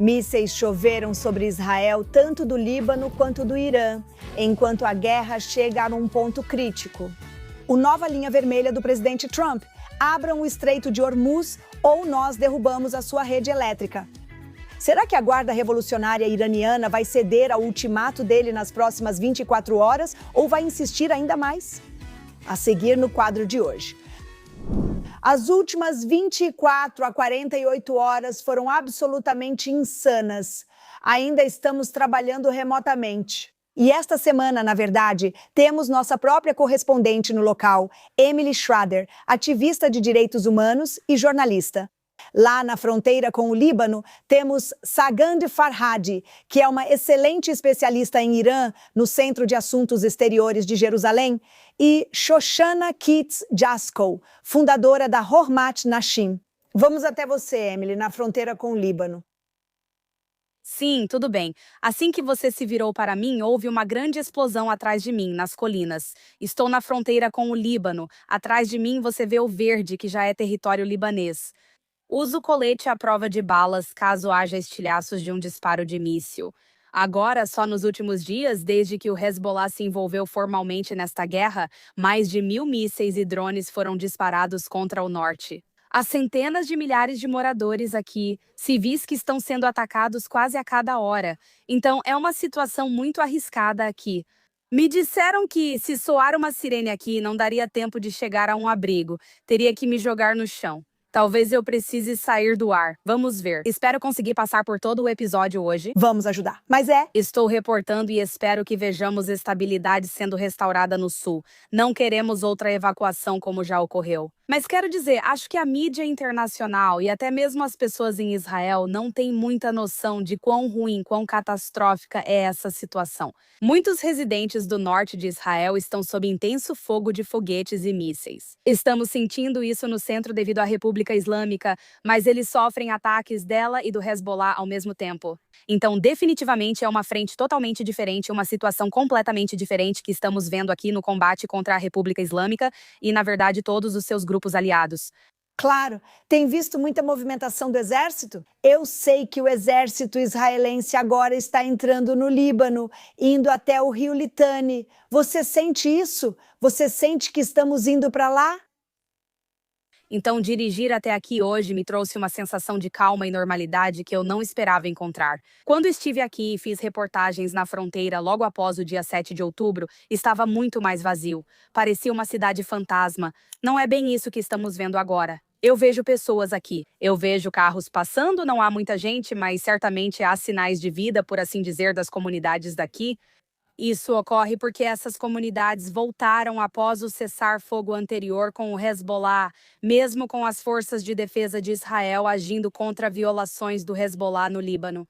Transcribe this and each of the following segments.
Mísseis choveram sobre Israel tanto do Líbano quanto do Irã, enquanto a guerra chega a um ponto crítico. O nova linha vermelha do presidente Trump: abram o Estreito de Hormuz ou nós derrubamos a sua rede elétrica. Será que a Guarda Revolucionária Iraniana vai ceder ao ultimato dele nas próximas 24 horas ou vai insistir ainda mais? A seguir no quadro de hoje. As últimas 24 a 48 horas foram absolutamente insanas. Ainda estamos trabalhando remotamente. E esta semana, na verdade, temos nossa própria correspondente no local, Emily Schrader, ativista de direitos humanos e jornalista. Lá na fronteira com o Líbano, temos Sagand Farhadi, que é uma excelente especialista em Irã no Centro de Assuntos Exteriores de Jerusalém, e Shoshana Kitz Jaskol, fundadora da Hormat Nashim. Vamos até você, Emily, na fronteira com o Líbano. Sim, tudo bem. Assim que você se virou para mim, houve uma grande explosão atrás de mim, nas colinas. Estou na fronteira com o Líbano. Atrás de mim você vê o verde, que já é território libanês. Uso colete à prova de balas caso haja estilhaços de um disparo de míssil. Agora, só nos últimos dias, desde que o Hezbollah se envolveu formalmente nesta guerra, mais de 1.000 mísseis e drones foram disparados contra o norte. Há centenas de milhares de moradores aqui, civis que estão sendo atacados quase a cada hora. Então, é uma situação muito arriscada aqui. Me disseram que, se soar uma sirene aqui, não daria tempo de chegar a um abrigo. Teria que me jogar no chão. Talvez eu precise sair do ar. Vamos ver. Espero conseguir passar por todo o episódio hoje. Vamos ajudar. Mas Estou reportando e espero que vejamos estabilidade sendo restaurada no sul. Não queremos outra evacuação como já ocorreu. Mas quero dizer, acho que a mídia internacional e até mesmo as pessoas em Israel não têm muita noção de quão ruim, quão catastrófica é essa situação. Muitos residentes do norte de Israel estão sob intenso fogo de foguetes e mísseis. Estamos sentindo isso no centro devido à República Islâmica, mas eles sofrem ataques dela e do Hezbollah ao mesmo tempo. Então, definitivamente é uma frente totalmente diferente, uma situação completamente diferente que estamos vendo aqui no combate contra a República Islâmica e, na verdade, todos os seus grupos aliados. claro, tem visto muita movimentação do exército? Eu sei que o exército israelense agora está entrando no Líbano, indo até o rio Litani. Você sente isso? Você sente que estamos indo para lá? Então, dirigir até aqui hoje me trouxe uma sensação de calma e normalidade que eu não esperava encontrar. Quando estive aqui e fiz reportagens na fronteira logo após o dia 7 de outubro, estava muito mais vazio. Parecia uma cidade fantasma. Não é bem isso que estamos vendo agora. Eu vejo pessoas aqui. Eu vejo carros passando, não há muita gente, mas certamente há sinais de vida, por assim dizer, das comunidades daqui. Isso ocorre porque essas comunidades voltaram após o cessar-fogo anterior com o Hezbollah, mesmo com as forças de defesa de Israel agindo contra violações do Hezbollah no Líbano.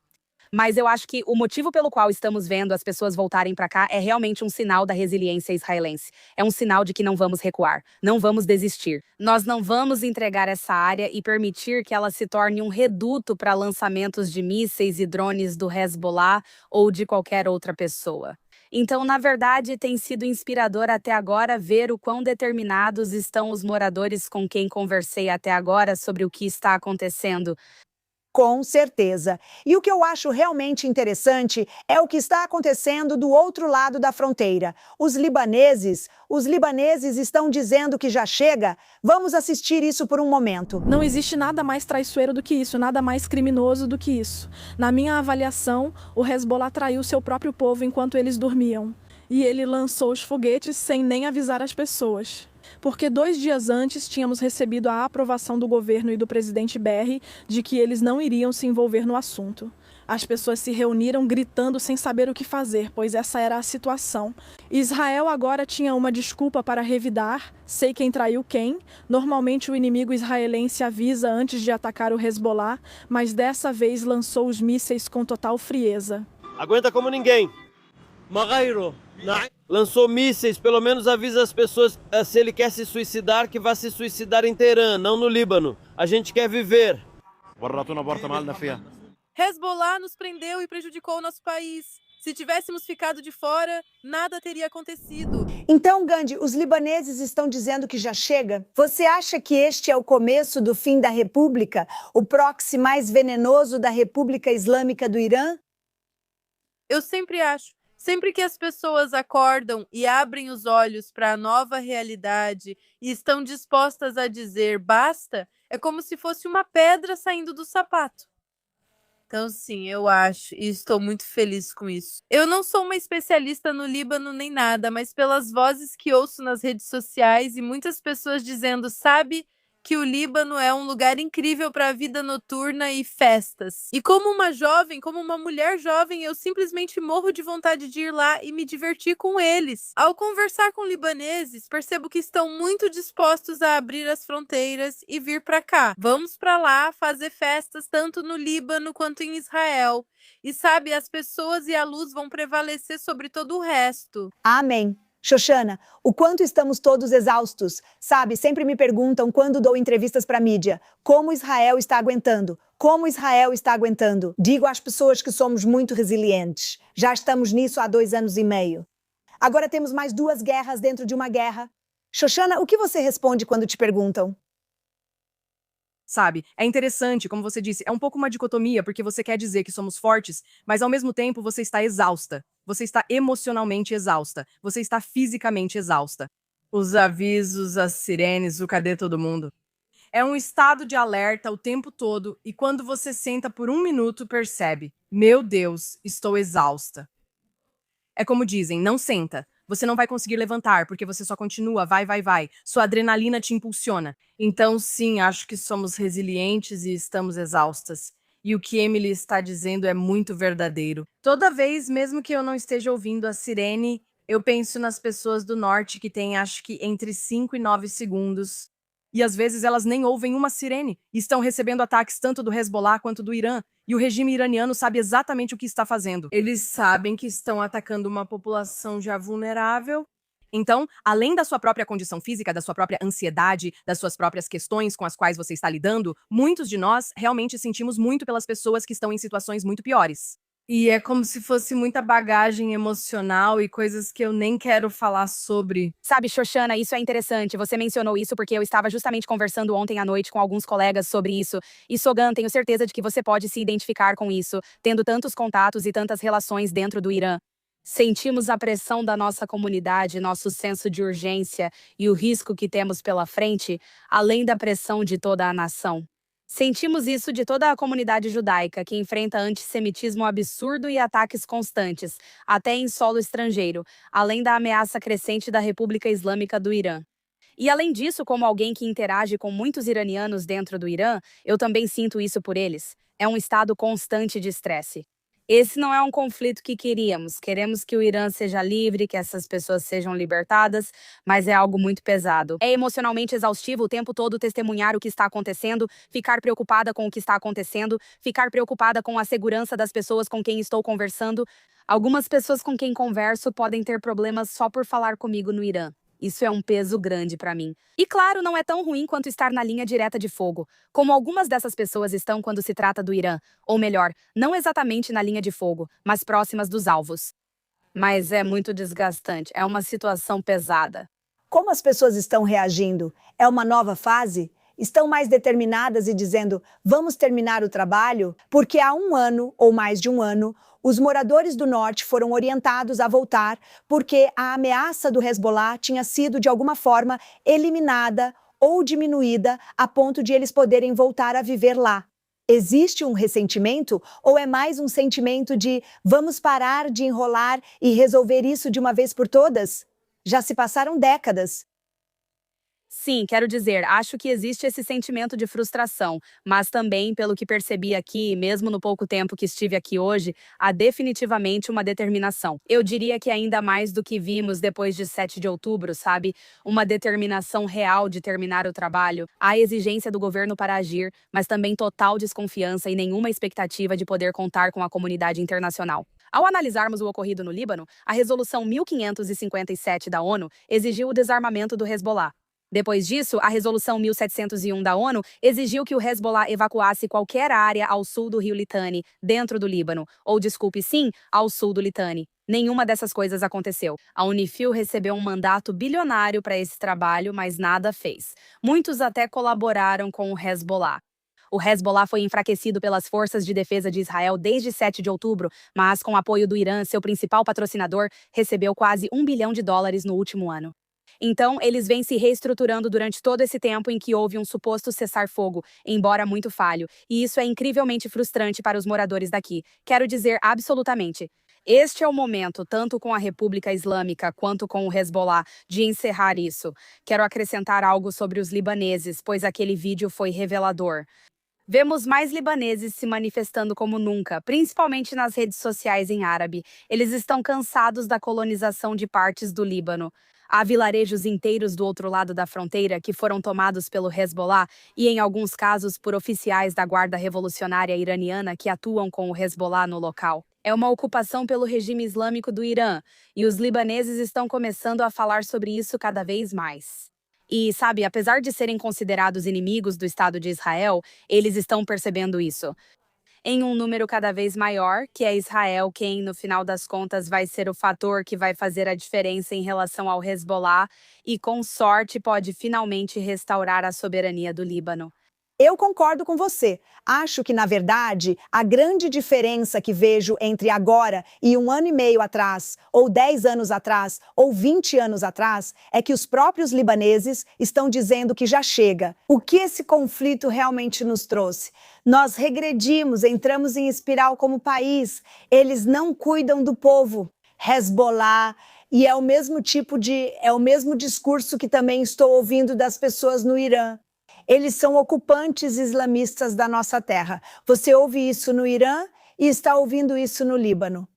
Mas eu acho que o motivo pelo qual estamos vendo as pessoas voltarem para cá é realmente um sinal da resiliência israelense. É um sinal de que não vamos recuar, não vamos desistir. Nós não vamos entregar essa área e permitir que ela se torne um reduto para lançamentos de mísseis e drones do Hezbollah ou de qualquer outra pessoa. Então, na verdade, tem sido inspirador até agora ver o quão determinados estão os moradores com quem conversei até agora sobre o que está acontecendo. Com certeza. E o que eu acho realmente interessante é o que está acontecendo do outro lado da fronteira. Os libaneses estão dizendo que já chega. Vamos assistir isso por um momento. Não existe nada mais traiçoeiro do que isso, nada mais criminoso do que isso. Na minha avaliação, o Hezbollah traiu seu próprio povo enquanto eles dormiam. E ele lançou os foguetes sem nem avisar as pessoas. Porque 2 dias antes tínhamos recebido a aprovação do governo e do presidente Berri de que eles não iriam se envolver no assunto. As pessoas se reuniram gritando sem saber o que fazer, pois essa era a situação. Israel agora tinha uma desculpa para revidar, sei quem traiu quem. Normalmente o inimigo israelense avisa antes de atacar o Hezbollah, mas dessa vez lançou os mísseis com total frieza. Aguenta como ninguém. Lançou mísseis, pelo menos avisa as pessoas se ele quer se suicidar, que vá se suicidar em Teherã, não no Líbano. A gente quer viver. Hezbollah nos prendeu e prejudicou o nosso país. Se tivéssemos ficado de fora, nada teria acontecido. Então, Gandhi, os libaneses estão dizendo que já chega? Você acha que este é o começo do fim da República, o proxy mais venenoso da República Islâmica do Irã? Eu sempre acho. Sempre que as pessoas acordam e abrem os olhos para a nova realidade e estão dispostas a dizer basta, é como se fosse uma pedra saindo do sapato. Então, sim, eu acho, e estou muito feliz com isso. Eu não sou uma especialista no Líbano nem nada, mas pelas vozes que ouço nas redes sociais e muitas pessoas dizendo, sabe, que o Líbano é um lugar incrível para a vida noturna e festas. E como uma jovem, como uma mulher jovem, eu simplesmente morro de vontade de ir lá e me divertir com eles. Ao conversar com libaneses, percebo que estão muito dispostos a abrir as fronteiras e vir para cá. Vamos para lá fazer festas tanto no Líbano quanto em Israel. E sabe, as pessoas e a luz vão prevalecer sobre todo o resto. Amém. Xoxana, o quanto estamos todos exaustos. Sabe, sempre me perguntam quando dou entrevistas para a mídia, como Israel está aguentando? Como Israel está aguentando? Digo às pessoas que somos muito resilientes. Já estamos nisso há 2 anos e meio. Agora temos mais 2 guerras dentro de uma guerra. Xoxana, o que você responde quando te perguntam? Sabe, é interessante, como você disse, é um pouco uma dicotomia, porque você quer dizer que somos fortes, mas ao mesmo tempo você está exausta. Você está emocionalmente exausta. Você está fisicamente exausta. Os avisos, as sirenes, o cadê todo mundo? É um estado de alerta o tempo todo e quando você senta por 1 minuto, percebe, meu Deus, estou exausta. É como dizem, não senta. Você não vai conseguir levantar, porque você só continua, vai. Sua adrenalina te impulsiona. Então, sim, acho que somos resilientes e estamos exaustas. E o que Emily está dizendo é muito verdadeiro. Toda vez, mesmo que eu não esteja ouvindo a sirene, eu penso nas pessoas do norte que têm, acho que, entre 5 e 9 segundos. E às vezes elas nem ouvem uma sirene e estão recebendo ataques tanto do Hezbollah quanto do Irã. E o regime iraniano sabe exatamente o que está fazendo. Eles sabem que estão atacando uma população já vulnerável. Então, além da sua própria condição física, da sua própria ansiedade, das suas próprias questões com as quais você está lidando, muitos de nós realmente sentimos muito pelas pessoas que estão em situações muito piores. E é como se fosse muita bagagem emocional e coisas que eu nem quero falar sobre. Sabe, Xoxana, isso é interessante. Você mencionou isso porque eu estava justamente conversando ontem à noite com alguns colegas sobre isso. E Sogan, tenho certeza de que você pode se identificar com isso, tendo tantos contatos e tantas relações dentro do Irã. Sentimos a pressão da nossa comunidade, nosso senso de urgência e o risco que temos pela frente, além da pressão de toda a nação. Sentimos isso de toda a comunidade judaica, que enfrenta antissemitismo absurdo e ataques constantes, até em solo estrangeiro, além da ameaça crescente da República Islâmica do Irã. E além disso, como alguém que interage com muitos iranianos dentro do Irã, eu também sinto isso por eles. É um estado constante de estresse. Esse não é um conflito que queríamos. Queremos que o Irã seja livre, que essas pessoas sejam libertadas, mas é algo muito pesado. É emocionalmente exaustivo o tempo todo testemunhar o que está acontecendo, ficar preocupada com o que está acontecendo, ficar preocupada com a segurança das pessoas com quem estou conversando. Algumas pessoas com quem converso podem ter problemas só por falar comigo no Irã. Isso é um peso grande para mim. E claro, não é tão ruim quanto estar na linha direta de fogo, como algumas dessas pessoas estão quando se trata do Irã. Ou melhor, não exatamente na linha de fogo, mas próximas dos alvos. Mas é muito desgastante, é uma situação pesada. Como as pessoas estão reagindo? É uma nova fase? Estão mais determinadas e dizendo, vamos terminar o trabalho? Porque há 1 ano, ou mais de 1 ano, os moradores do norte foram orientados a voltar porque a ameaça do Hezbollah tinha sido, de alguma forma, eliminada ou diminuída a ponto de eles poderem voltar a viver lá. Existe um ressentimento ou é mais um sentimento de vamos parar de enrolar e resolver isso de uma vez por todas? Já se passaram décadas. Sim, quero dizer, acho que existe esse sentimento de frustração, mas também, pelo que percebi aqui, mesmo no pouco tempo que estive aqui hoje, há definitivamente uma determinação. Eu diria que ainda mais do que vimos depois de 7 de outubro, sabe? Uma determinação real de terminar o trabalho. Há exigência do governo para agir, mas também total desconfiança e nenhuma expectativa de poder contar com a comunidade internacional. Ao analisarmos o ocorrido no Líbano, a Resolução 1557 da ONU exigiu o desarmamento do Hezbollah. Depois disso, a Resolução 1701 da ONU exigiu que o Hezbollah evacuasse qualquer área ao sul do rio Litani, dentro do Líbano, ou desculpe, sim, ao sul do Litani. Nenhuma dessas coisas aconteceu. A Unifil recebeu um mandato bilionário para esse trabalho, mas nada fez. Muitos até colaboraram com o Hezbollah. O Hezbollah foi enfraquecido pelas forças de defesa de Israel desde 7 de outubro, mas com apoio do Irã, seu principal patrocinador, recebeu quase $1 bilhão no último ano. Então, eles vêm se reestruturando durante todo esse tempo em que houve um suposto cessar-fogo, embora muito falho, e isso é incrivelmente frustrante para os moradores daqui. Quero dizer absolutamente. Este é o momento, tanto com a República Islâmica quanto com o Hezbollah, de encerrar isso. Quero acrescentar algo sobre os libaneses, pois aquele vídeo foi revelador. Vemos mais libaneses se manifestando como nunca, principalmente nas redes sociais em árabe. Eles estão cansados da colonização de partes do Líbano. Há vilarejos inteiros do outro lado da fronteira que foram tomados pelo Hezbollah e, em alguns casos, por oficiais da Guarda Revolucionária Iraniana que atuam com o Hezbollah no local. É uma ocupação pelo regime islâmico do Irã, e os libaneses estão começando a falar sobre isso cada vez mais. E, sabe, apesar de serem considerados inimigos do Estado de Israel, eles estão percebendo isso. Em um número cada vez maior, que é Israel quem, no final das contas, vai ser o fator que vai fazer a diferença em relação ao Hezbollah e, com sorte, pode finalmente restaurar a soberania do Líbano. Eu concordo com você. Acho que, na verdade, a grande diferença que vejo entre agora e 1 ano e meio atrás, ou 10 anos atrás, ou 20 anos atrás, é que os próprios libaneses estão dizendo que já chega. O que esse conflito realmente nos trouxe? Nós regredimos, entramos em espiral como país. Eles não cuidam do povo. Hezbollah, e é o mesmo discurso que também estou ouvindo das pessoas no Irã. Eles são ocupantes islamistas da nossa terra. Você ouve isso no Irã e está ouvindo isso no Líbano.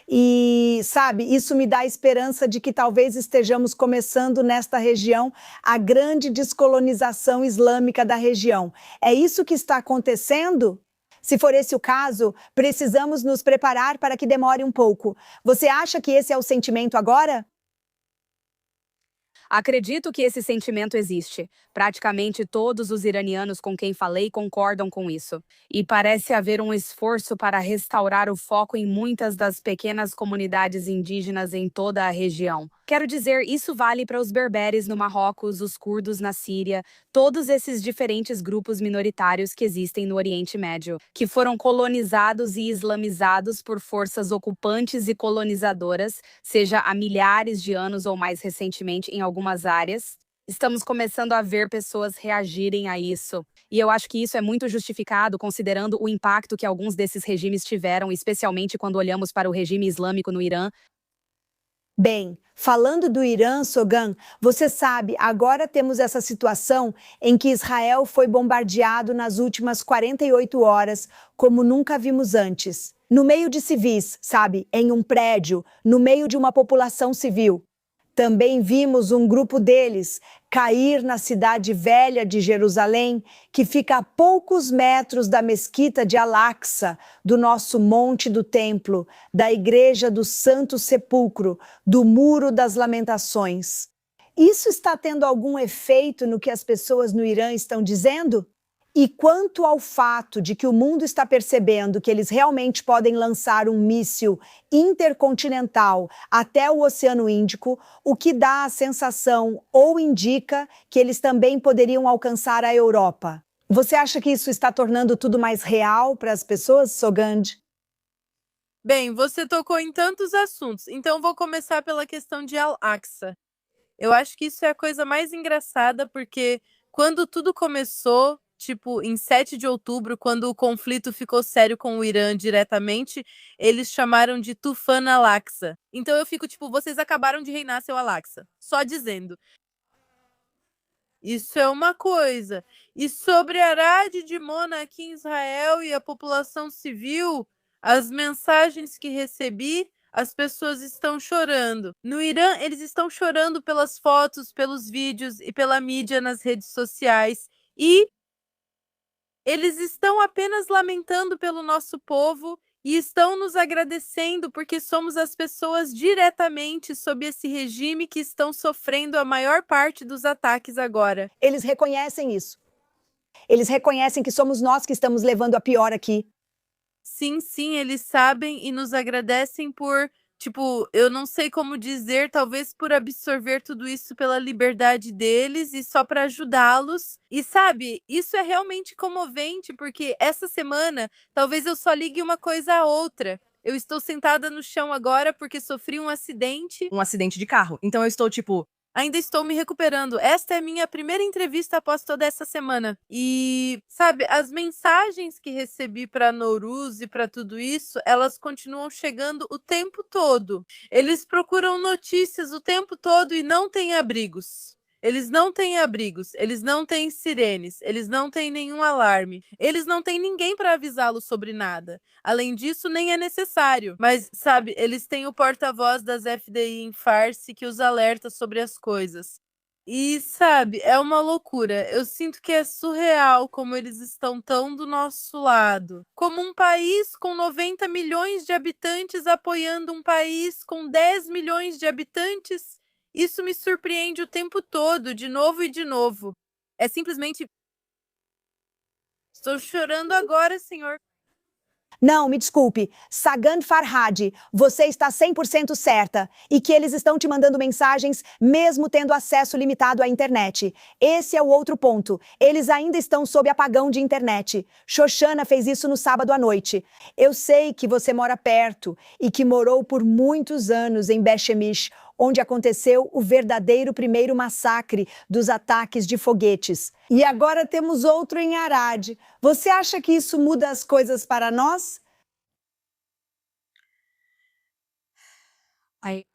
E, sabe, isso me dá a esperança de que talvez estejamos começando nesta região a grande descolonização islâmica da região. É isso que está acontecendo? Se for esse o caso, precisamos nos preparar para que demore um pouco. Você acha que esse é o sentimento agora? Acredito que esse sentimento existe. Praticamente todos os iranianos com quem falei concordam com isso. E parece haver um esforço para restaurar o foco em muitas das pequenas comunidades indígenas em toda a região. Quero dizer, isso vale para os berberes no Marrocos, os curdos na Síria, todos esses diferentes grupos minoritários que existem no Oriente Médio, que foram colonizados e islamizados por forças ocupantes e colonizadoras, seja há milhares de anos ou mais recentemente em algumas áreas. Estamos começando a ver pessoas reagirem a isso. E eu acho que isso é muito justificado considerando o impacto que alguns desses regimes tiveram, especialmente quando olhamos para o regime islâmico no Irã. Bem, falando do Irã, Sogan, você sabe, agora temos essa situação em que Israel foi bombardeado nas últimas 48 horas, como nunca vimos antes. No meio de civis, sabe, em um prédio, no meio de uma população civil. Também vimos um grupo deles cair na cidade velha de Jerusalém, que fica a poucos metros da mesquita de Al-Aqsa, do nosso Monte do Templo, da Igreja do Santo Sepulcro, do Muro das Lamentações. Isso está tendo algum efeito no que as pessoas no Irã estão dizendo? E quanto ao fato de que o mundo está percebendo que eles realmente podem lançar um míssil intercontinental até o Oceano Índico, o que dá a sensação ou indica que eles também poderiam alcançar a Europa. Você acha que isso está tornando tudo mais real para as pessoas, Sogand? Bem, você tocou em tantos assuntos, então vou começar pela questão de Al-Aqsa. Eu acho que isso é a coisa mais engraçada, porque quando tudo começou, tipo, em 7 de outubro, quando o conflito ficou sério com o Irã diretamente, eles chamaram de Tufan Al-Aqsa. Então eu fico tipo, vocês acabaram de reinar seu Al-Aqsa. Só dizendo. Isso é uma coisa. E sobre Arad de Mona aqui em Israel e a população civil, as mensagens que recebi, as pessoas estão chorando. No Irã, eles estão chorando pelas fotos, pelos vídeos e pela mídia nas redes sociais. E eles estão apenas lamentando pelo nosso povo e estão nos agradecendo porque somos as pessoas diretamente sob esse regime que estão sofrendo a maior parte dos ataques agora. Eles reconhecem isso. Eles reconhecem que somos nós que estamos levando a pior aqui. Sim, sim, eles sabem e nos agradecem por, tipo, eu não sei como dizer, talvez por absorver tudo isso pela liberdade deles e só para ajudá-los. E sabe, isso é realmente comovente, porque essa semana talvez eu só ligue uma coisa à outra. Eu estou sentada no chão agora porque sofri um acidente. Um acidente de carro. Então eu estou tipo, Ainda estou me recuperando. Esta é a minha primeira entrevista após toda essa semana. E, sabe, as mensagens que recebi para Nowruz e para tudo isso, elas continuam chegando o tempo todo. Eles procuram notícias o tempo todo e não têm abrigos. Eles não têm abrigos, eles não têm sirenes, eles não têm nenhum alarme, eles não têm ninguém para avisá-los sobre nada. Além disso, nem é necessário. Mas, sabe, eles têm o porta-voz das FDI em farce que os alerta sobre as coisas. E, sabe, é uma loucura. Eu sinto que é surreal como eles estão tão do nosso lado. Como um país com 90 milhões de habitantes apoiando um país com 10 milhões de habitantes. Isso me surpreende o tempo todo, de novo e de novo. É simplesmente. Estou chorando agora, senhor. Não, me desculpe. Sagan Farhad, você está 100% certa. E que eles estão te mandando mensagens mesmo tendo acesso limitado à internet. Esse é o outro ponto. Eles ainda estão sob apagão de internet. Xoxana fez isso no sábado à noite. Eu sei que você mora perto e que morou por muitos anos em Bechemish, onde aconteceu o verdadeiro primeiro massacre dos ataques de foguetes. E agora temos outro em Arad. Você acha que isso muda as coisas para nós?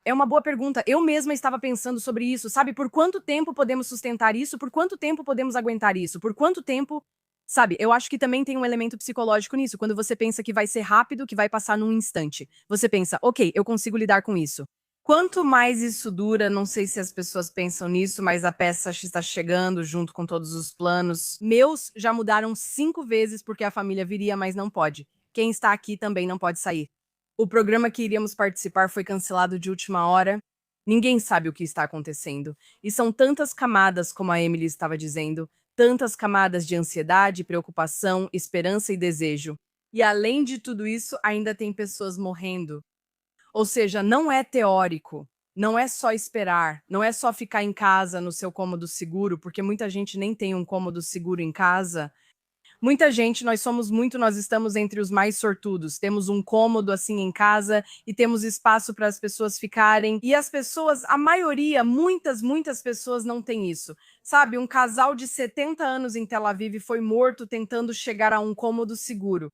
é uma boa pergunta. Eu mesma estava pensando sobre isso, sabe? Por quanto tempo podemos sustentar isso? Por quanto tempo podemos aguentar isso? Por quanto tempo. Sabe, eu acho que também tem um elemento psicológico nisso. Quando você pensa que vai ser rápido, que vai passar num instante. Você pensa, ok, eu consigo lidar com isso. Quanto mais isso dura, não sei se as pessoas pensam nisso, mas a peça está chegando junto com todos os planos. Meus já mudaram 5 vezes porque a família viria, mas não pode. Quem está aqui também não pode sair. O programa que iríamos participar foi cancelado de última hora. Ninguém sabe o que está acontecendo. E são tantas camadas, como a Emily estava dizendo, tantas camadas de ansiedade, preocupação, esperança e desejo. E além de tudo isso, ainda tem pessoas morrendo. Ou seja, não é teórico, não é só esperar, não é só ficar em casa no seu cômodo seguro, porque muita gente nem tem um cômodo seguro em casa. Muita gente, nós estamos entre os mais sortudos. Temos um cômodo assim em casa e temos espaço para as pessoas ficarem. E as pessoas, a maioria, muitas pessoas não têm isso. Sabe, um casal de 70 anos em Tel Aviv foi morto tentando chegar a um cômodo seguro.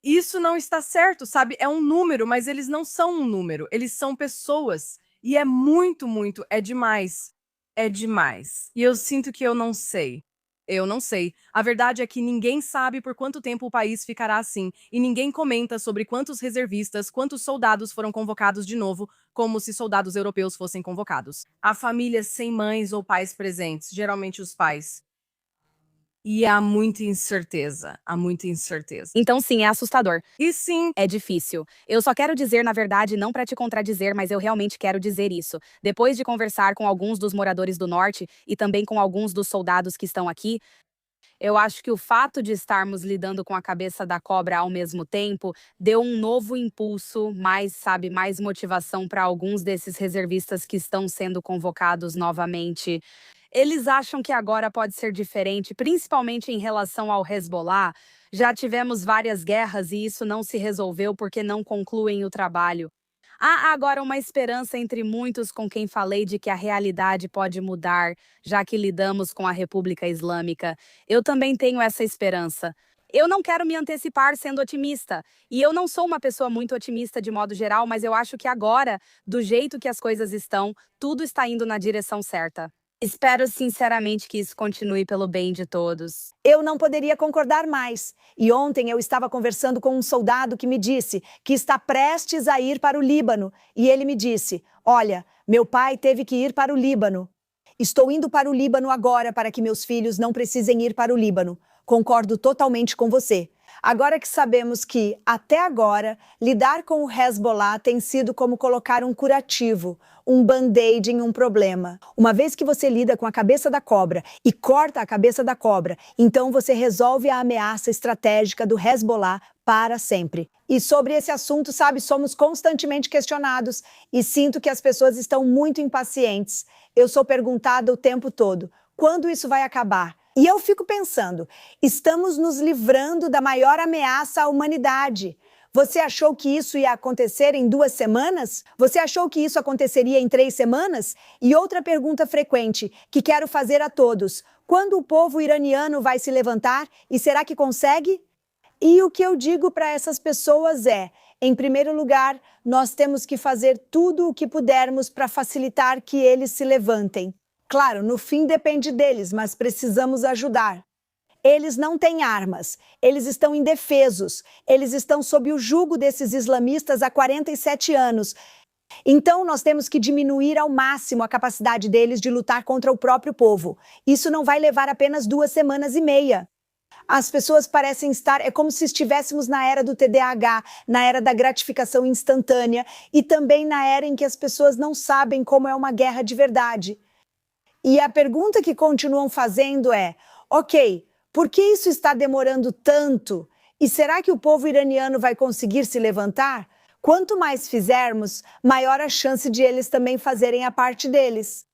Isso não está certo, sabe? É um número, mas eles não são um número, eles são pessoas. E é muito, é demais. É demais. E eu sinto que eu não sei. Eu não sei. A verdade é que ninguém sabe por quanto tempo o país ficará assim, e ninguém comenta sobre quantos reservistas, quantos soldados foram convocados de novo, como se soldados europeus fossem convocados. Há famílias sem mães ou pais presentes, geralmente os pais. E há muita incerteza, há muita incerteza. Então, sim, é assustador. E sim, É difícil. Eu só quero dizer, na verdade, não para te contradizer, mas eu realmente quero dizer isso. Depois de conversar com alguns dos moradores do norte e também com alguns dos soldados que estão aqui, eu acho que o fato de estarmos lidando com a cabeça da cobra ao mesmo tempo deu um novo impulso, mais motivação para alguns desses reservistas que estão sendo convocados novamente. Eles acham que agora pode ser diferente, principalmente em relação ao Hezbollah. Já tivemos várias guerras e isso não se resolveu porque não concluem o trabalho. Há agora uma esperança entre muitos com quem falei de que a realidade pode mudar, já que lidamos com a República Islâmica. Eu também tenho essa esperança. Eu não quero me antecipar sendo otimista, e eu não sou uma pessoa muito otimista de modo geral, mas eu acho que agora, do jeito que as coisas estão, tudo está indo na direção certa. Espero sinceramente que isso continue pelo bem de todos. Eu não poderia concordar mais. E ontem eu estava conversando com um soldado que me disse que está prestes a ir para o Líbano. E ele me disse, olha, meu pai teve que ir para o Líbano. Estou indo para o Líbano agora para que meus filhos não precisem ir para o Líbano. Concordo totalmente com você. Agora que sabemos que, até agora, lidar com o Hezbollah tem sido como colocar um curativo, um band-aid em um problema. Uma vez que você lida com a cabeça da cobra e corta a cabeça da cobra, então você resolve a ameaça estratégica do Hezbollah para sempre. E sobre esse assunto, sabe, somos constantemente questionados e sinto que as pessoas estão muito impacientes. Eu sou perguntada o tempo todo: quando isso vai acabar? E eu fico pensando, estamos nos livrando da maior ameaça à humanidade. Você achou que isso ia acontecer em 2 semanas? Você achou que isso aconteceria em 3 semanas? E outra pergunta frequente que quero fazer a todos: quando o povo iraniano vai se levantar e será que consegue? E o que eu digo para essas pessoas é, em primeiro lugar, nós temos que fazer tudo o que pudermos para facilitar que eles se levantem. Claro, no fim depende deles, mas precisamos ajudar. Eles não têm armas, eles estão indefesos, eles estão sob o jugo desses islamistas há 47 anos. Então, nós temos que diminuir ao máximo a capacidade deles de lutar contra o próprio povo. Isso não vai levar apenas 2 semanas e meia. As pessoas parecem estar, é como se estivéssemos na era do TDAH, na era da gratificação instantânea e também na era em que as pessoas não sabem como é uma guerra de verdade. E a pergunta que continuam fazendo é: ok, por que isso está demorando tanto? E será que o povo iraniano vai conseguir se levantar? Quanto mais fizermos, maior a chance de eles também fazerem a parte deles.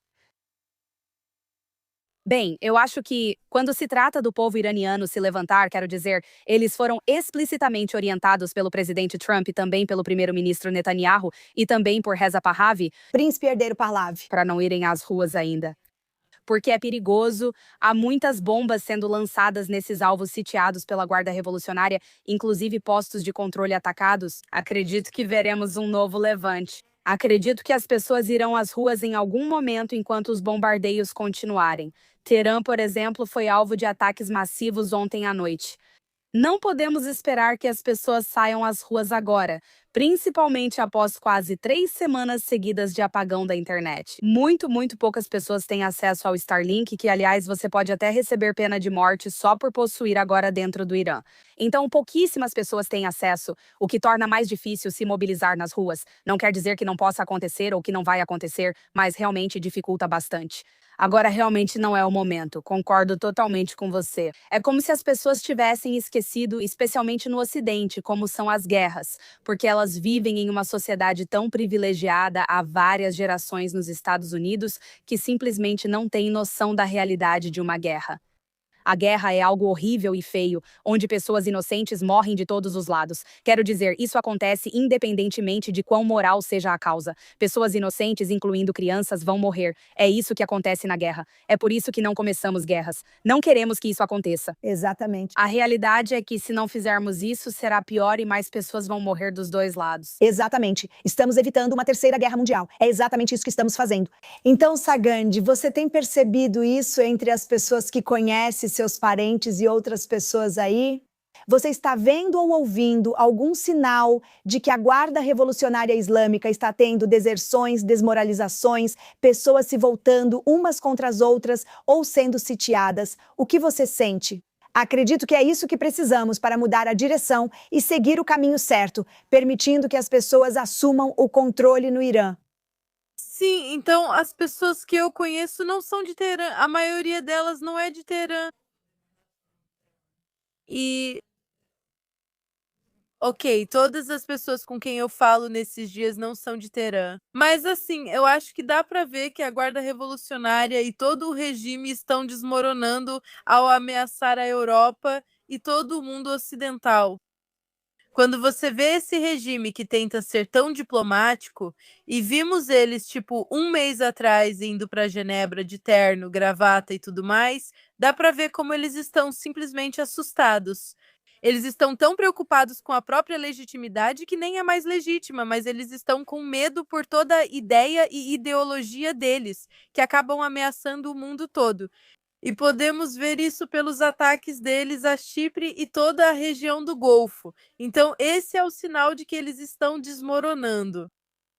Bem, eu acho que, quando se trata do povo iraniano se levantar, quero dizer, eles foram explicitamente orientados pelo presidente Trump e também pelo primeiro-ministro Netanyahu e também por Reza Pahlavi, Príncipe herdeiro Pahlavi. para não irem às ruas ainda. Porque é perigoso, há muitas bombas sendo lançadas nesses alvos sitiados pela Guarda Revolucionária, inclusive postos de controle atacados. Acredito que veremos um novo levante. Acredito que as pessoas irão às ruas em algum momento enquanto os bombardeios continuarem. Teherã, por exemplo, foi alvo de ataques massivos ontem à noite. Não podemos esperar que as pessoas saiam às ruas agora, principalmente após quase 3 semanas seguidas de apagão da internet. Muito poucas pessoas têm acesso ao Starlink, que, aliás, você pode até receber pena de morte só por possuir agora dentro do Irã. Então, pouquíssimas pessoas têm acesso, o que torna mais difícil se mobilizar nas ruas. Não quer dizer que não possa acontecer ou que não vai acontecer, mas realmente dificulta bastante. Agora realmente não é o momento, concordo totalmente com você. É como se as pessoas tivessem esquecido, especialmente no Ocidente, como são as guerras, porque elas vivem em uma sociedade tão privilegiada há várias gerações nos Estados Unidos que simplesmente não têm noção da realidade de uma guerra. A guerra é algo horrível e feio, onde pessoas inocentes morrem de todos os lados. Quero dizer, isso acontece independentemente de quão moral seja a causa. Pessoas inocentes, incluindo crianças, vão morrer. É isso que acontece na guerra. É por isso que não começamos guerras. Não queremos que isso aconteça. Exatamente. A realidade é que, se não fizermos isso, será pior e mais pessoas vão morrer dos 2 lados. Exatamente. Estamos evitando uma 3ª guerra mundial. É exatamente isso que estamos fazendo. Então, Sagandi, você tem percebido isso entre as pessoas que conhecem seus parentes e outras pessoas aí? Você está vendo ou ouvindo algum sinal de que a Guarda Revolucionária Islâmica está tendo deserções, desmoralizações, pessoas se voltando umas contra as outras ou sendo sitiadas? O que você sente? Acredito que é isso que precisamos para mudar a direção e seguir o caminho certo, permitindo que as pessoas assumam o controle no Irã. Sim, então as pessoas que eu conheço não são de Teherã, a maioria delas não é de Teherã. E, ok, todas as pessoas com quem eu falo nesses dias não são de Teherã. Mas assim, eu acho que dá pra ver que a Guarda Revolucionária e todo o regime estão desmoronando ao ameaçar a Europa e todo o mundo ocidental. Quando você vê esse regime que tenta ser tão diplomático, e vimos eles, tipo, 1 mês atrás indo para Genebra de terno, gravata e tudo mais, dá para ver como eles estão simplesmente assustados. Eles estão tão preocupados com a própria legitimidade que nem é mais legítima, mas eles estão com medo por toda a ideia e ideologia deles, que acabam ameaçando o mundo todo. E podemos ver isso pelos ataques deles a Chipre e toda a região do Golfo. Então, esse é o sinal de que eles estão desmoronando.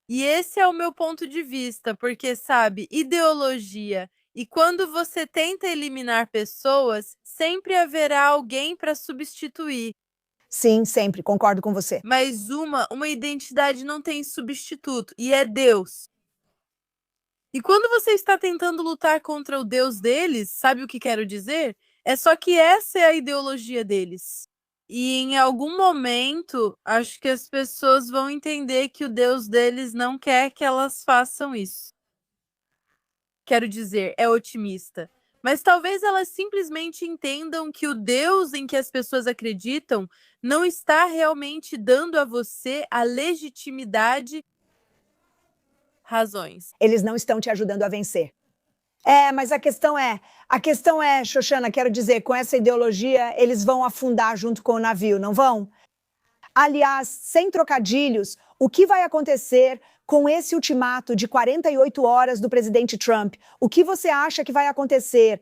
E esse é o meu ponto de vista, porque, sabe, ideologia. E quando você tenta eliminar pessoas, sempre haverá alguém para substituir. Sim, sempre, concordo com você. Mas uma identidade não tem substituto, e é Deus. E quando você está tentando lutar contra o Deus deles, sabe o que quero dizer? É só que essa é a ideologia deles. E em algum momento, acho que as pessoas vão entender que o Deus deles não quer que elas façam isso. Quero dizer, é otimista. Mas talvez elas simplesmente entendam que o Deus em que as pessoas acreditam não está realmente dando a você a legitimidade, razões. Eles não estão te ajudando a vencer. Mas a questão é, Xoxana, quero dizer, com essa ideologia, eles vão afundar junto com o navio, não vão? Aliás, sem trocadilhos, o que vai acontecer com esse ultimato de 48 horas do presidente Trump? O que você acha que vai acontecer?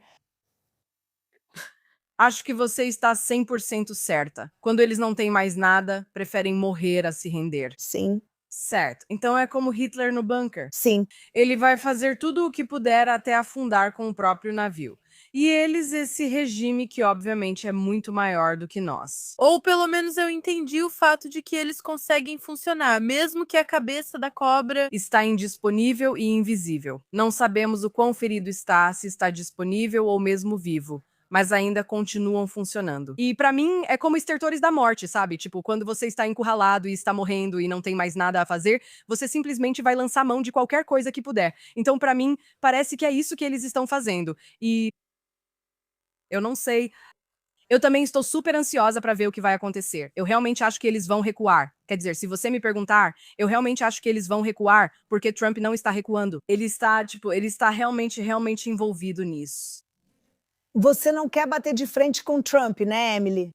Acho que você está 100% certa. Quando eles não têm mais nada, preferem morrer a se render. Sim, Certo. Então é como Hitler no bunker. sim. Ele vai fazer tudo o que puder até afundar com o próprio navio. E eles, esse regime que obviamente é muito maior do que nós. Ou pelo menos eu entendi o fato de que eles conseguem funcionar, mesmo que a cabeça da cobra. Está indisponível e invisível. Não sabemos o quão ferido está, se está disponível ou mesmo vivo, mas ainda continuam funcionando. E pra mim é como estertores da morte, sabe? Tipo, quando você está encurralado e está morrendo e não tem mais nada a fazer, você simplesmente vai lançar mão de qualquer coisa que puder. Então, pra mim, parece que é isso que eles estão fazendo. E eu não sei. Eu também estou super ansiosa pra ver o que vai acontecer. Eu realmente acho que eles vão recuar. Quer dizer, se você me perguntar, eu realmente acho que eles vão recuar porque Trump não está recuando. Ele está realmente envolvido nisso. Você não quer bater de frente com Trump, né, Emily?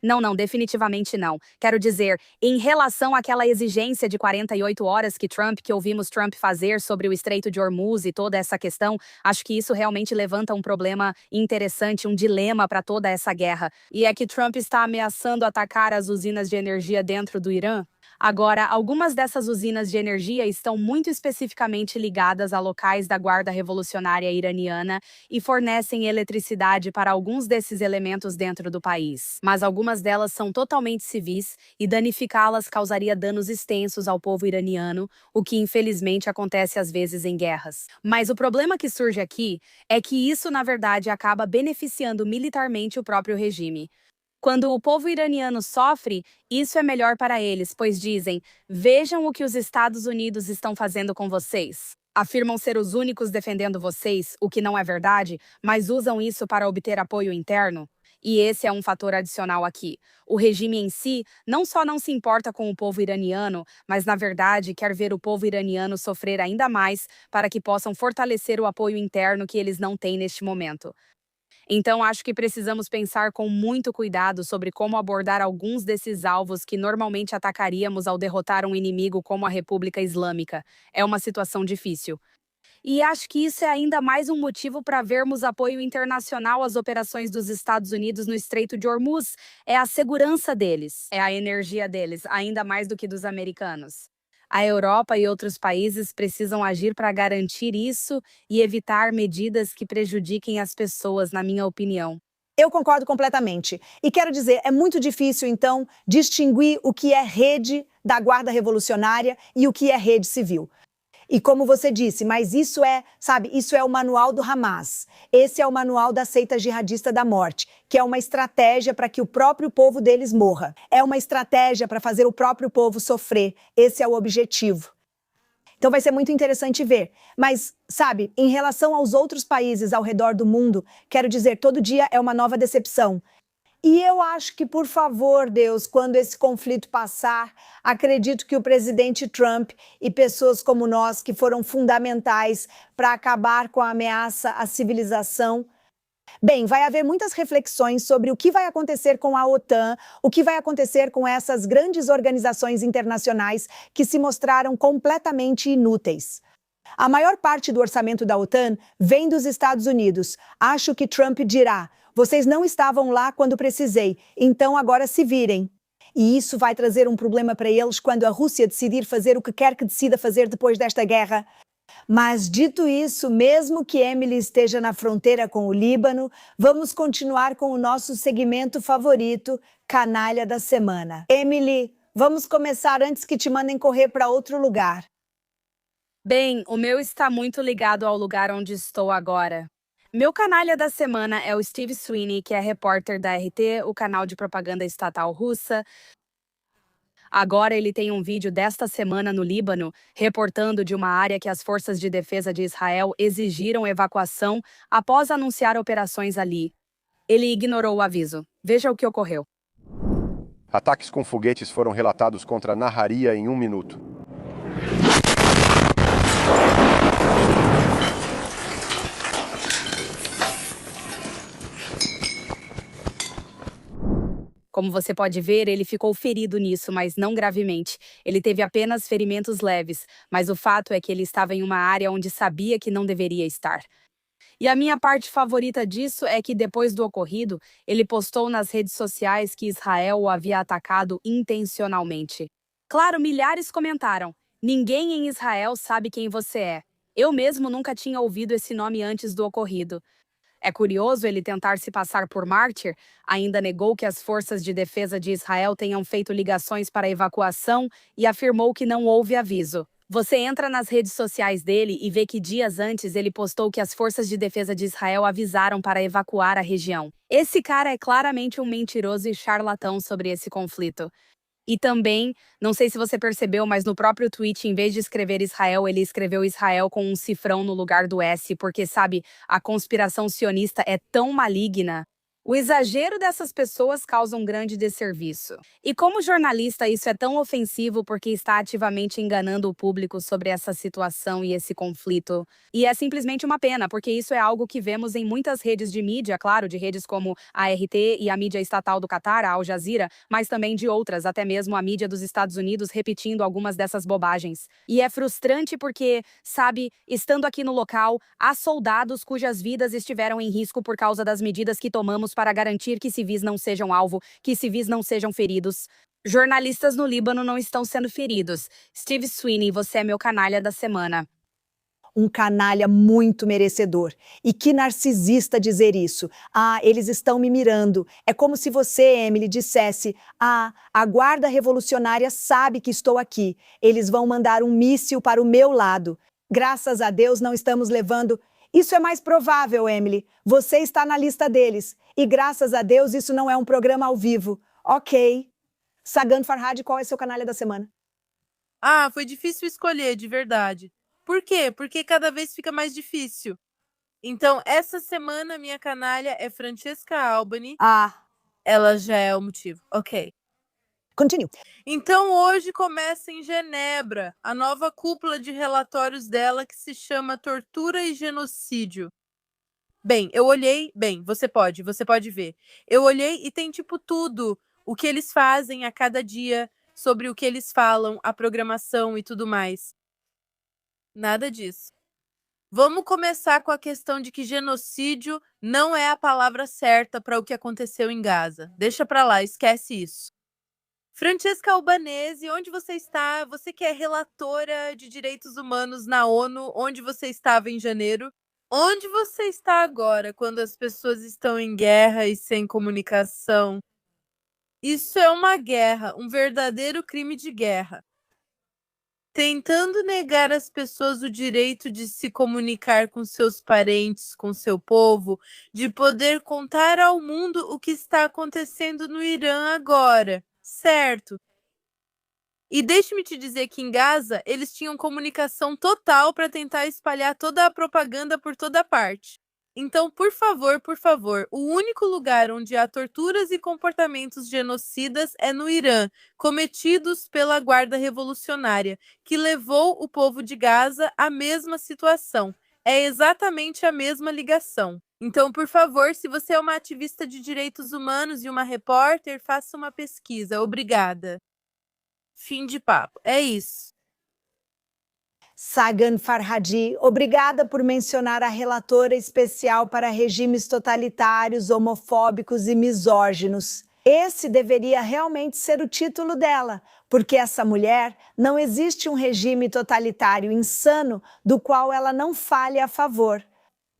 Não, definitivamente não. Quero dizer, em relação àquela exigência de 48 horas que ouvimos Trump fazer sobre o Estreito de Hormuz e toda essa questão, acho que isso realmente levanta um problema interessante, um dilema para toda essa guerra. E é que Trump está ameaçando atacar as usinas de energia dentro do Irã. Agora, algumas dessas usinas de energia estão muito especificamente ligadas a locais da Guarda Revolucionária Iraniana e fornecem eletricidade para alguns desses elementos dentro do país. Mas algumas delas são totalmente civis e danificá-las causaria danos extensos ao povo iraniano, o que infelizmente acontece às vezes em guerras. Mas o problema que surge aqui é que isso, na verdade, acaba beneficiando militarmente o próprio regime. Quando o povo iraniano sofre, isso é melhor para eles, pois dizem: vejam o que os Estados Unidos estão fazendo com vocês. Afirmam ser os únicos defendendo vocês, o que não é verdade, mas usam isso para obter apoio interno. E esse é um fator adicional aqui. O regime em si não só não se importa com o povo iraniano, mas na verdade quer ver o povo iraniano sofrer ainda mais para que possam fortalecer o apoio interno que eles não têm neste momento. Então, acho que precisamos pensar com muito cuidado sobre como abordar alguns desses alvos que normalmente atacaríamos ao derrotar um inimigo como a República Islâmica. É uma situação difícil. E acho que isso é ainda mais um motivo para vermos apoio internacional às operações dos Estados Unidos no Estreito de Hormuz. É a segurança deles, é a energia deles, ainda mais do que dos americanos. A Europa e outros países precisam agir para garantir isso e evitar medidas que prejudiquem as pessoas, na minha opinião. Eu concordo completamente. E quero dizer, é muito difícil, então, distinguir o que é rede da Guarda Revolucionária e o que é rede civil. E como você disse, mas isso é o manual do Hamas. Esse é o manual da seita jihadista da morte, que é uma estratégia para que o próprio povo deles morra. É uma estratégia para fazer o próprio povo sofrer. Esse é o objetivo. Então vai ser muito interessante ver. Mas, em relação aos outros países ao redor do mundo, quero dizer, todo dia é uma nova decepção. E eu acho que, por favor, Deus, quando esse conflito passar, acredito que o presidente Trump e pessoas como nós, que foram fundamentais para acabar com a ameaça à civilização. Bem, vai haver muitas reflexões sobre o que vai acontecer com a OTAN, o que vai acontecer com essas grandes organizações internacionais que se mostraram completamente inúteis. A maior parte do orçamento da OTAN vem dos Estados Unidos. Acho que Trump dirá: vocês não estavam lá quando precisei, então agora se virem. E isso vai trazer um problema para eles quando a Rússia decidir fazer o que quer que decida fazer depois desta guerra. Mas dito isso, mesmo que Emily esteja na fronteira com o Líbano, vamos continuar com o nosso segmento favorito, Canalha da Semana. Emily, vamos começar antes que te mandem correr para outro lugar. Bem, o meu está muito ligado ao lugar onde estou agora. Meu canalha da semana é o Steve Sweeney, que é repórter da RT, o canal de propaganda estatal russa. Agora ele tem um vídeo desta semana no Líbano, reportando de uma área que as forças de defesa de Israel exigiram evacuação após anunciar operações ali. Ele ignorou o aviso. Veja o que ocorreu. Ataques com foguetes foram relatados contra Naharia em 1 minuto. Como você pode ver, ele ficou ferido nisso, mas não gravemente. Ele teve apenas ferimentos leves, mas o fato é que ele estava em uma área onde sabia que não deveria estar. E a minha parte favorita disso é que, depois do ocorrido, ele postou nas redes sociais que Israel o havia atacado intencionalmente. Claro, milhares comentaram: ninguém em Israel sabe quem você é. Eu mesmo nunca tinha ouvido esse nome antes do ocorrido. É curioso ele tentar se passar por mártir, ainda negou que as forças de defesa de Israel tenham feito ligações para evacuação e afirmou que não houve aviso. Você entra nas redes sociais dele e vê que dias antes ele postou que as forças de defesa de Israel avisaram para evacuar a região. Esse cara é claramente um mentiroso e charlatão sobre esse conflito. E também, não sei se você percebeu, mas no próprio tweet, em vez de escrever Israel, ele escreveu Israel com um cifrão no lugar do S, porque, sabe, a conspiração sionista é tão maligna. O exagero dessas pessoas causa um grande desserviço. E como jornalista, isso é tão ofensivo porque está ativamente enganando o público sobre essa situação e esse conflito. E é simplesmente uma pena, porque isso é algo que vemos em muitas redes de mídia, claro, de redes como a RT e a mídia estatal do Catar, a Al Jazeera, mas também de outras, até mesmo a mídia dos Estados Unidos repetindo algumas dessas bobagens. E é frustrante porque, sabe, estando aqui no local, há soldados cujas vidas estiveram em risco por causa das medidas que tomamos para garantir que civis não sejam alvo, que civis não sejam feridos. Jornalistas no Líbano não estão sendo feridos. Steve Sweeney, você é meu canalha da semana. Um canalha muito merecedor. E que narcisista dizer isso. Ah, eles estão me mirando. É como se você, Emily, dissesse: ah, a guarda revolucionária sabe que estou aqui. Eles vão mandar um míssil para o meu lado. Graças a Deus não estamos levando... Isso é mais provável, Emily. Você está na lista deles. E graças a Deus isso não é um programa ao vivo. Ok. Sagan Farhad, qual é seu canalha da semana? Ah, foi difícil escolher, de verdade. Por quê? Porque cada vez fica mais difícil. Então, essa semana, minha canalha é Francesca Albani. Ah, Ela já é o motivo. Ok. continue. Então, hoje começa em Genebra a nova cúpula de relatórios dela que se chama Tortura e Genocídio. Bem, eu olhei... Bem, você pode ver. Eu olhei e tem, tipo, tudo. O que eles fazem a cada dia, sobre o que eles falam, a programação e tudo mais. Nada disso. Vamos começar com a questão de que genocídio não é a palavra certa para o que aconteceu em Gaza. Deixa pra lá, esquece isso. Francesca Albanese, onde você está? Você que é relatora de direitos humanos na ONU, onde você estava em janeiro? Onde você está agora, quando as pessoas estão em guerra e sem comunicação? Isso é uma guerra, um verdadeiro crime de guerra. Tentando negar às pessoas o direito de se comunicar com seus parentes, com seu povo, de poder contar ao mundo o que está acontecendo no Irã agora. Certo. E deixe-me te dizer que em Gaza eles tinham comunicação total para tentar espalhar toda a propaganda por toda parte. Então, por favor, o único lugar onde há torturas e comportamentos genocidas é no Irã, cometidos pela Guarda Revolucionária, que levou o povo de Gaza à mesma situação. É exatamente a mesma ligação. Então, por favor, se você é uma ativista de direitos humanos e uma repórter, faça uma pesquisa. Obrigada. Fim de papo. É isso. Sagan Farhadi, obrigada por mencionar a relatora especial para regimes totalitários, homofóbicos e misóginos. Esse deveria realmente ser o título dela, porque essa mulher não existe um regime totalitário insano do qual ela não fale a favor.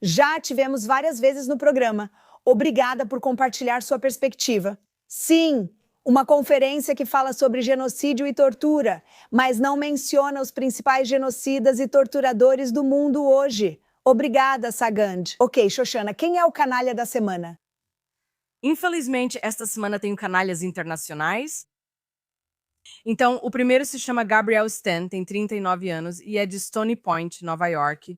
Já tivemos várias vezes no programa. Obrigada por compartilhar sua perspectiva. Sim, uma conferência que fala sobre genocídio e tortura, mas não menciona os principais genocidas e torturadores do mundo hoje. Obrigada, Sagand. Ok, Xoxana, quem é o canalha da semana? Infelizmente, esta semana tenho canalhas internacionais. Então, o primeiro se chama Gabriel Stan, tem 39 anos e é de Stony Point, Nova York.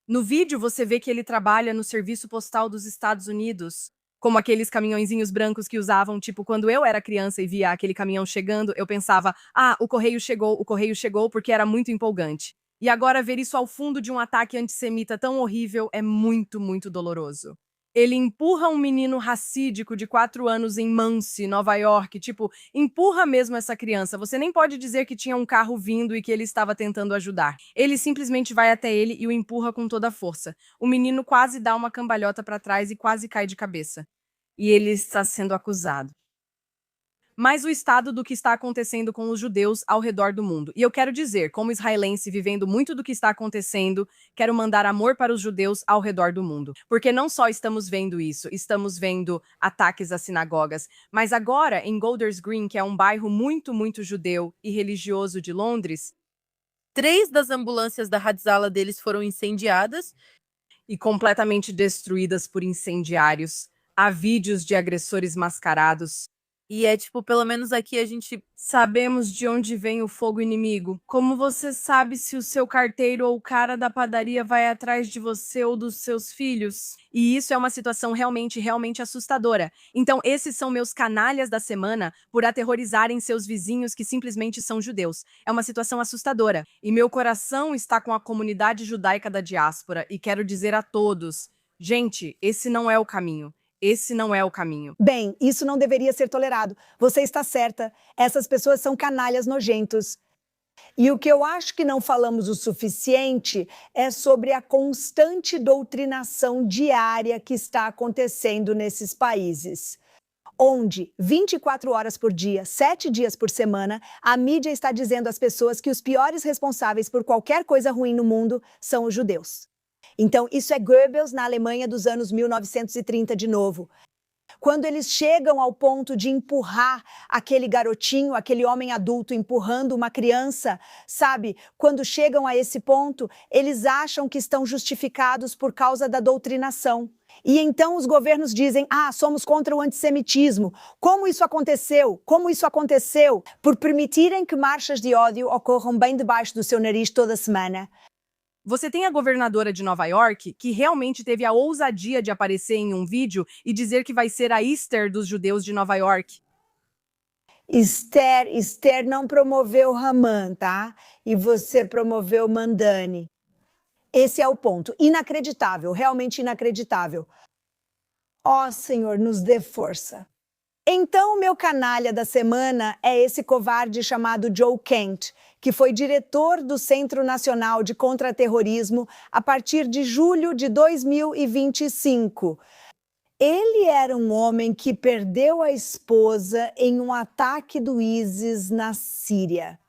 No vídeo, você vê que ele trabalha no serviço postal dos Estados Unidos, como aqueles caminhõezinhos brancos que usavam, tipo, quando eu era criança e via aquele caminhão chegando, eu pensava, o correio chegou, porque era muito empolgante. E agora ver isso ao fundo de um ataque antissemita tão horrível é muito, muito doloroso. Ele empurra um menino racídico de 4 anos em Muncie, Nova York, tipo, empurra mesmo essa criança. Você nem pode dizer que tinha um carro vindo e que ele estava tentando ajudar. Ele simplesmente vai até ele e o empurra com toda a força. O menino quase dá uma cambalhota para trás e quase cai de cabeça. E ele está sendo acusado. Mas o estado do que está acontecendo com os judeus ao redor do mundo. E eu quero dizer, como israelense vivendo muito do que está acontecendo, quero mandar amor para os judeus ao redor do mundo. Porque não só estamos vendo isso, estamos vendo ataques às sinagogas, mas agora em Golders Green, que é um bairro muito, muito judeu e religioso de Londres, 3 das ambulâncias da Hatzala deles foram incendiadas. e completamente destruídas por incendiários. Há vídeos de agressores mascarados. E é tipo, pelo menos aqui a gente Sabemos de onde vem o fogo inimigo. Como você sabe se o seu carteiro ou o cara da padaria vai atrás de você ou dos seus filhos? E isso é uma situação realmente, realmente assustadora. Então, esses são meus canalhas da semana por aterrorizarem seus vizinhos que simplesmente são judeus. É uma situação assustadora. E meu coração está com a comunidade judaica da diáspora e quero dizer a todos, gente, esse não é o caminho. Esse não é o caminho. Bem, isso não deveria ser tolerado. Você está certa. Essas pessoas são canalhas nojentos. E o que eu acho que não falamos o suficiente é sobre a constante doutrinação diária que está acontecendo nesses países, onde 24 horas por dia, 7 dias por semana, a mídia está dizendo às pessoas que os piores responsáveis por qualquer coisa ruim no mundo são os judeus. Então, isso é Goebbels na Alemanha dos anos 1930 de novo. Quando eles chegam ao ponto de empurrar aquele garotinho, aquele homem adulto empurrando uma criança, sabe? Quando chegam a esse ponto, eles acham que estão justificados por causa da doutrinação. E então os governos dizem, somos contra o antissemitismo. Como isso aconteceu? Como isso aconteceu? Por permitirem que marchas de ódio ocorram bem debaixo do seu nariz toda semana. Você tem a governadora de Nova York, que realmente teve a ousadia de aparecer em um vídeo e dizer que vai ser a Esther dos judeus de Nova York. Esther não promoveu Haman, tá? E você promoveu Mandani. Esse é o ponto. Inacreditável, realmente inacreditável. Ó, Senhor, nos dê força. Então, o meu canalha da semana é esse covarde chamado Joe Kent, que foi diretor do Centro Nacional de Contra-Terrorismo a partir de julho de 2025. Ele era um homem que perdeu a esposa em um ataque do ISIS na Síria,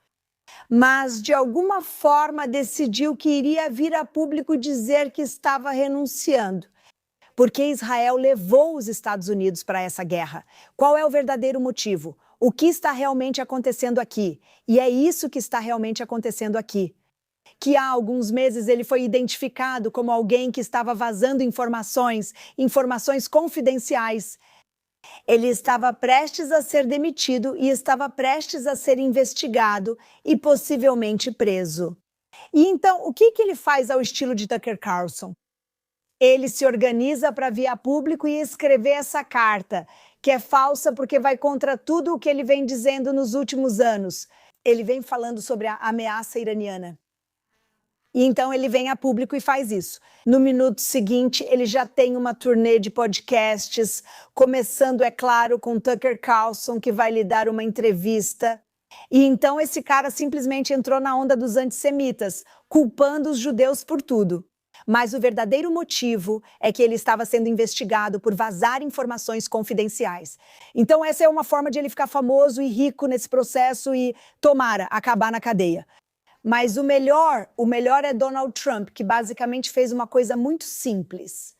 mas de alguma forma decidiu que iria vir a público dizer que estava renunciando. Porque Israel levou os Estados Unidos para essa guerra. Qual é o verdadeiro motivo? O que está realmente acontecendo aqui? E é isso que está realmente acontecendo aqui. Que há alguns meses ele foi identificado como alguém que estava vazando informações confidenciais. Ele estava prestes a ser demitido e estava prestes a ser investigado e possivelmente preso. E então, o que ele faz ao estilo de Tucker Carlson? Ele se organiza para vir a público e escrever essa carta, que é falsa porque vai contra tudo o que ele vem dizendo nos últimos anos. Ele vem falando sobre a ameaça iraniana. E então ele vem a público e faz isso. No minuto seguinte, ele já tem uma turnê de podcasts, começando, é claro, com Tucker Carlson, que vai lhe dar uma entrevista. E então esse cara simplesmente entrou na onda dos antissemitas, culpando os judeus por tudo. Mas o verdadeiro motivo é que ele estava sendo investigado por vazar informações confidenciais. Então essa é uma forma de ele ficar famoso e rico nesse processo e, tomara, acabar na cadeia. Mas o melhor é Donald Trump, que basicamente fez uma coisa muito simples.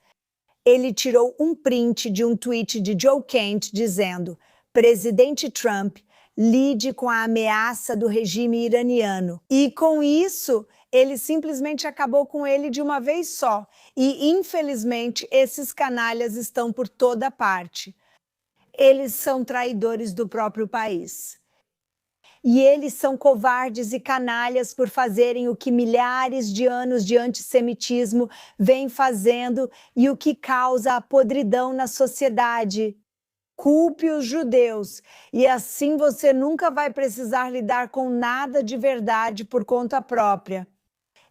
Ele tirou um print de um tweet de Joe Kent dizendo: Presidente Trump, lide com a ameaça do regime iraniano. E com isso, ele simplesmente acabou com ele de uma vez só. E, infelizmente, esses canalhas estão por toda parte. Eles são traidores do próprio país. E eles são covardes e canalhas por fazerem o que milhares de anos de antissemitismo vêm fazendo e o que causa a podridão na sociedade. Culpe os judeus, e assim você nunca vai precisar lidar com nada de verdade por conta própria.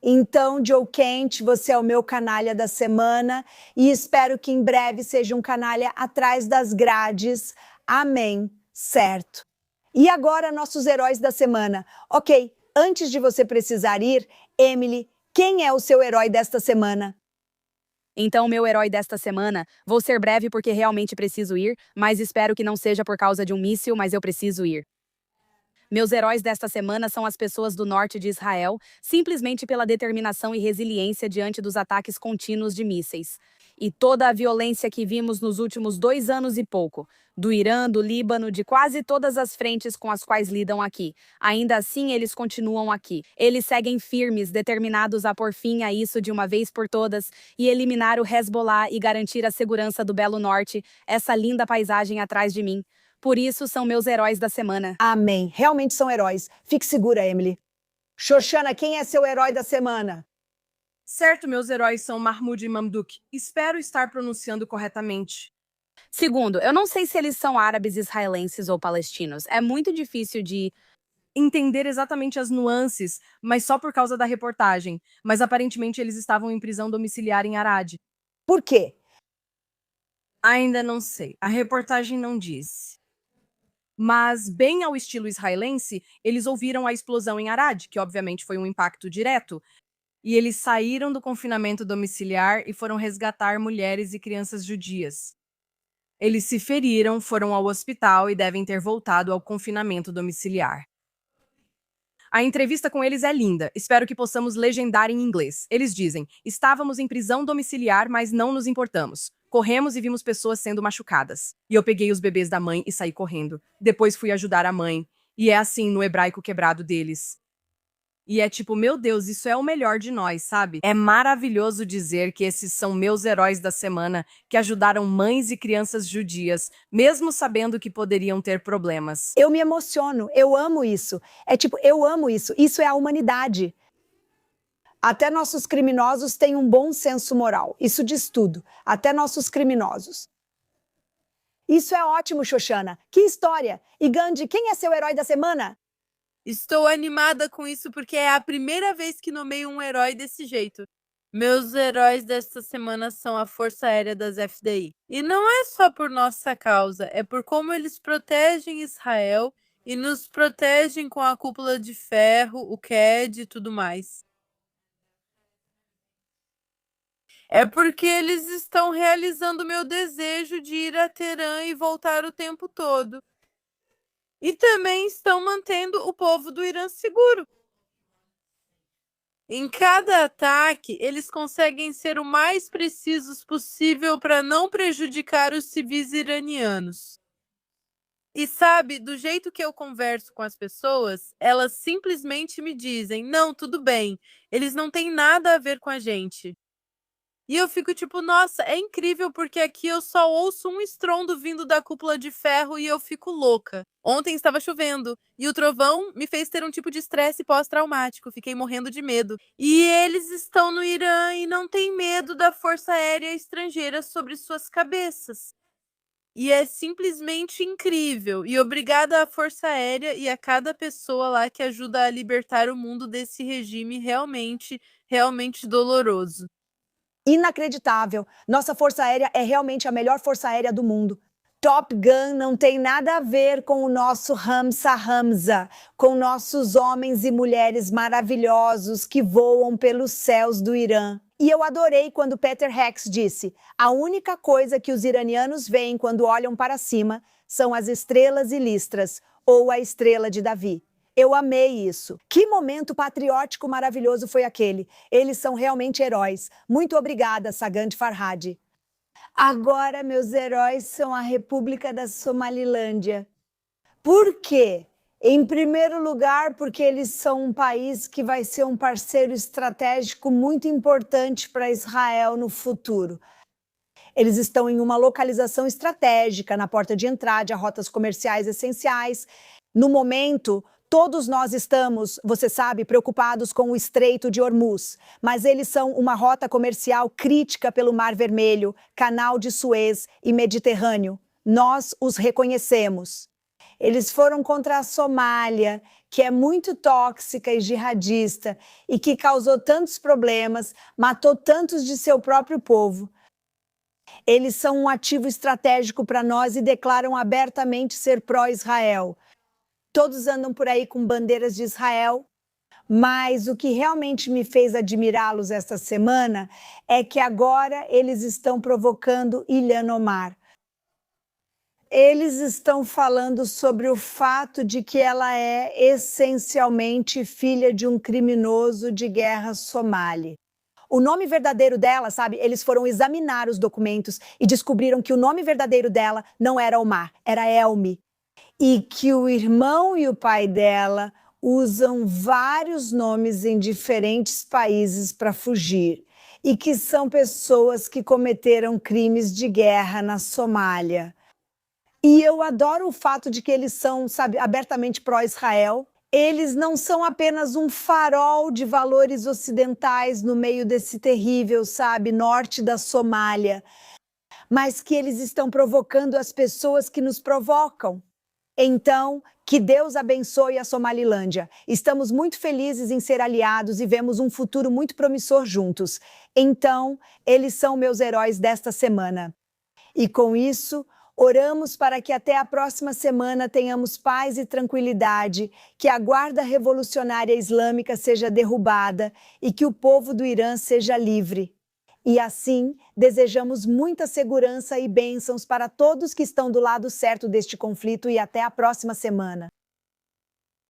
Então, Joe Kent, você é o meu canalha da semana e espero que em breve seja um canalha atrás das grades. Amém. Certo. E agora, nossos heróis da semana. Ok, antes de você precisar ir, Emily, quem é o seu herói desta semana? Então, meu herói desta semana, vou ser breve porque realmente preciso ir, mas espero que não seja por causa de um míssil, mas eu preciso ir. Meus heróis desta semana são as pessoas do norte de Israel, simplesmente pela determinação e resiliência diante dos ataques contínuos de mísseis. E toda a violência que vimos nos últimos 2 anos e pouco, do Irã, do Líbano, de quase todas as frentes com as quais lidam aqui. Ainda assim, eles continuam aqui. Eles seguem firmes, determinados a pôr fim a isso de uma vez por todas e eliminar o Hezbollah e garantir a segurança do Belo Norte, essa linda paisagem atrás de mim. Por isso, são meus heróis da semana. Amém. Realmente são heróis. Fique segura, Emily. Xoxana, quem é seu herói da semana? Certo, meus heróis são Mahmoud e Mamduk. Espero estar pronunciando corretamente. Segundo, eu não sei se eles são árabes, israelenses ou palestinos. É muito difícil de Entender exatamente as nuances, mas só por causa da reportagem. Mas aparentemente eles estavam em prisão domiciliar em Arad. Por quê? Ainda não sei. A reportagem não disse. Mas, bem ao estilo israelense, eles ouviram a explosão em Arad, que obviamente foi um impacto direto. E eles saíram do confinamento domiciliar e foram resgatar mulheres e crianças judias. Eles se feriram, foram ao hospital e devem ter voltado ao confinamento domiciliar. A entrevista com eles é linda. Espero que possamos legendar em inglês. Eles dizem: estávamos em prisão domiciliar, mas não nos importamos. Corremos e vimos pessoas sendo machucadas. E eu peguei os bebês da mãe e saí correndo. Depois fui ajudar a mãe. E é assim no hebraico quebrado deles. E é tipo, meu Deus, isso é o melhor de nós, sabe? É maravilhoso dizer que esses são meus heróis da semana, que ajudaram mães e crianças judias, mesmo sabendo que poderiam ter problemas. Eu me emociono, eu amo isso. É tipo, eu amo isso. Isso é a humanidade. Até nossos criminosos têm um bom senso moral. Isso diz tudo. Até nossos criminosos. Isso é ótimo, Xoxana. Que história! E Gandhi, quem é seu herói da semana? Estou animada com isso porque é a primeira vez que nomeio um herói desse jeito. Meus heróis desta semana são a Força Aérea das FDI. E não é só por nossa causa, é por como eles protegem Israel e nos protegem com a cúpula de ferro, o QED e tudo mais. É porque eles estão realizando meu desejo de ir a Teherã e voltar o tempo todo. E também estão mantendo o povo do Irã seguro. Em cada ataque, eles conseguem ser o mais precisos possível para não prejudicar os civis iranianos. E sabe, do jeito que eu converso com as pessoas, elas simplesmente me dizem: não, tudo bem, eles não têm nada a ver com a gente. E eu fico tipo, nossa, é incrível porque aqui eu só ouço um estrondo vindo da cúpula de ferro e eu fico louca. Ontem estava chovendo e o trovão me fez ter um tipo de estresse pós-traumático, fiquei morrendo de medo. E eles estão no Irã e não têm medo da força aérea estrangeira sobre suas cabeças. E é simplesmente incrível. E obrigada à Força Aérea e a cada pessoa lá que ajuda a libertar o mundo desse regime realmente, realmente doloroso. Inacreditável. Nossa Força Aérea é realmente a melhor Força Aérea do mundo. Top Gun não tem nada a ver com o nosso Hamza, com nossos homens e mulheres maravilhosos que voam pelos céus do Irã. E eu adorei quando Peter Hacks disse: a única coisa que os iranianos veem quando olham para cima são as estrelas e listras, ou a estrela de Davi. Eu amei isso. Que momento patriótico maravilhoso foi aquele. Eles são realmente heróis. Muito obrigada, Sagant Farhad. Agora, meus heróis são a República da Somalilândia. Por quê? Em primeiro lugar, porque eles são um país que vai ser um parceiro estratégico muito importante para Israel no futuro. Eles estão em uma localização estratégica, na porta de entrada a rotas comerciais essenciais. No momento, todos nós estamos, você sabe, preocupados com o Estreito de Hormuz, mas eles são uma rota comercial crítica pelo Mar Vermelho, Canal de Suez e Mediterrâneo. Nós os reconhecemos. Eles foram contra a Somália, que é muito tóxica e jihadista e que causou tantos problemas, matou tantos de seu próprio povo. Eles são um ativo estratégico para nós e declaram abertamente ser pró-Israel. Todos andam por aí com bandeiras de Israel, mas o que realmente me fez admirá-los esta semana é que agora eles estão provocando Ilhan Omar. Eles estão falando sobre o fato de que ela é essencialmente filha de um criminoso de guerra somali. O nome verdadeiro dela, sabe, eles foram examinar os documentos e descobriram que o nome verdadeiro dela não era Omar, era Elmi. E que o irmão e o pai dela usam vários nomes em diferentes países para fugir. E que são pessoas que cometeram crimes de guerra na Somália. E eu adoro o fato de que eles são, sabe, abertamente pró-Israel. Eles não são apenas um farol de valores ocidentais no meio desse terrível, sabe, norte da Somália, mas que eles estão provocando as pessoas que nos provocam. Então, que Deus abençoe a Somalilândia. Estamos muito felizes em ser aliados e vemos um futuro muito promissor juntos. Então, eles são meus heróis desta semana. E com isso, oramos para que até a próxima semana tenhamos paz e tranquilidade, que a guarda revolucionária islâmica seja derrubada e que o povo do Irã seja livre. E assim, desejamos muita segurança e bênçãos para todos que estão do lado certo deste conflito e até a próxima semana.